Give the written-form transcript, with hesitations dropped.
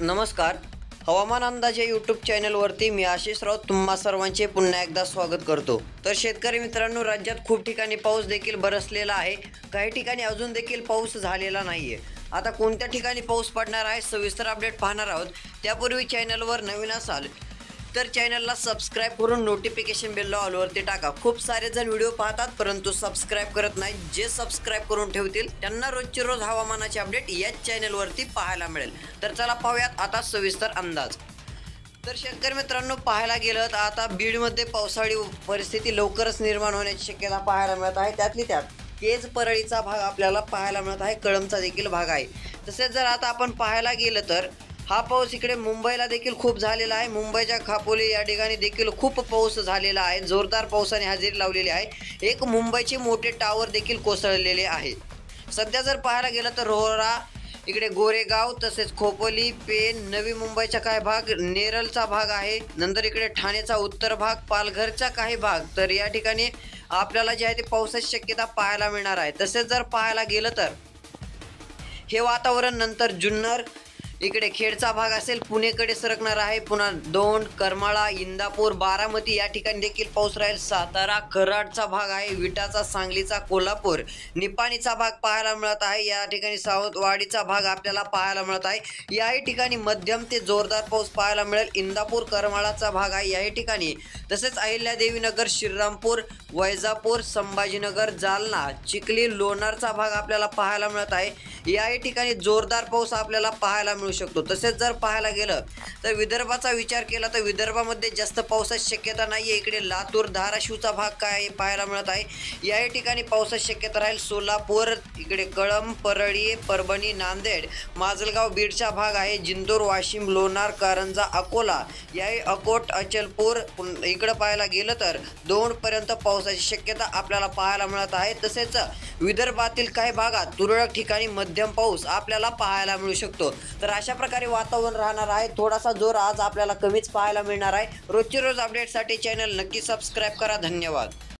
नमस्कार. हवामान अंदाज या यूट्यूब चॅनलवरती मी आशिष राऊत तुम्हा सर्वांचे पुन्हा एकदा स्वागत करतो. तर शेतकरी मित्रांनो, राज्यात खूप ठिकाणी पाऊस देखील बरसलेला आहे. काही ठिकाणी अजून देखील पाऊस झालेला नाही आहे. आता कोणत्या ठिकाणी पाऊस पडणार आहे सविस्तर अपडेट पाहणार आहोत. त्यापूर्वी चॅनलवर नवीन असाल तर चॅनलला सबस्क्राईब करून नोटिफिकेशन बेल ऑलवरती टाका. खूप सारे जण व्हिडिओ पाहतात परंतु सबस्क्राईब करत नाही. जे सबस्क्राईब करून ठेवतील त्यांना रोजचे रोज हवामानाचे अपडेट याच चॅनलवरती पाहायला मिळेल. तर चला पाहूयात आता सविस्तर अंदाज. तर शेतकरी मित्रांनो, पाहायला गेलं तर आता बीडमध्ये पावसाळी परिस्थिती लवकरच निर्माण होण्याची शक्यता पाहायला मिळत आहे. त्यातली त्यात केज परळीचा भाग आपल्याला पाहायला मिळत आहे. कळमचा देखील भाग आहे. तसेच जर आता आपण पाहायला गेलं तर हा पाऊस इकडे मुंबईला देखील खूप झालेला आहे. मुंबईच्या खापोली या ठिकाणी देखील खूप पाऊस झालेला आहे. जोरदार पावसाने हजेरी लावलेली आहे. एक मुंबईचे मोठे टावर देखील कोसळलेले आहे. सध्या जर पाहायला गेलं तर रोहरा, इकडे गोरेगाव, तसेच खोपोली, पेन, नवी मुंबईचा काही भाग, नेरळचा भाग आहे. नंतर इकडे ठाण्याचा उत्तर भाग, पालघरचा काही भाग. तर या ठिकाणी आपल्याला जे आहे ते पावसाची शक्यता पाहायला मिळणार आहे. तसेच जर पाहायला गेलं तर हे वातावरण नंतर जुन्नर, इकडे खेडचा भाग असेल, पुणेकडे सरकणार आहे. पुन्हा दौंड, करमाळा, इंदापूर, बारामती या ठिकाणी देखील पाऊस राहील. सातारा, कराडचा भाग आहे. विटाचा, सांगलीचा, कोल्हापूर, निपाणीचा भाग पाहायला मिळत आहे. या ठिकाणी सावंतवाडीचा भाग आपल्याला पाहायला मिळत आहे. याही ठिकाणी मध्यम ते जोरदार पाऊस पाहायला मिळेल. इंदापूर, करमाळाचा भाग आहे याही ठिकाणी. तसेच अहिल्यादेवीनगर, श्रीरामपूर, वैजापूर, संभाजीनगर, जालना, चिखली, लोणारचा भाग आपल्याला पाहायला मिळत आहे. याही ठिकाणी जोरदार पाऊस आपल्याला पाहायला मिळू शकतो. तसेच जर पाहायला गेलं तर विदर्भाचा विचार केला तर विदर्भामध्ये जास्त पावसाची शक्यता नाही आहे. इकडे लातूर, धाराशिवचा भाग काय पाहायला मिळत आहे. याही ठिकाणी पावसाची शक्यता राहील. सोलापूर, इकडे कळंब, परळी, परभणी, नांदेड, माजलगाव, बीडचा भाग आहे. जिंतूर, वाशिम, लोणार, कारंजा, अकोला, याही अकोट, अचलपूर, इकडं पाहायला गेलं तर दौंडपर्यंत पावसाची शक्यता आपल्याला पाहायला मिळत आहे. तसेच विदर्भातील काही भागात तुरळक ठिकाणी मध्यम पाऊस आपल्याला पाहायला मिळू शकतो. तर अशा प्रकारे वातावरण राहणार आहे. थोडासा जोर आज आपल्याला कमीच पाहायला मिळणार आहे. रोजचे रोज अपडेटसाठी चॅनल नक्की सबस्क्राईब करा. धन्यवाद.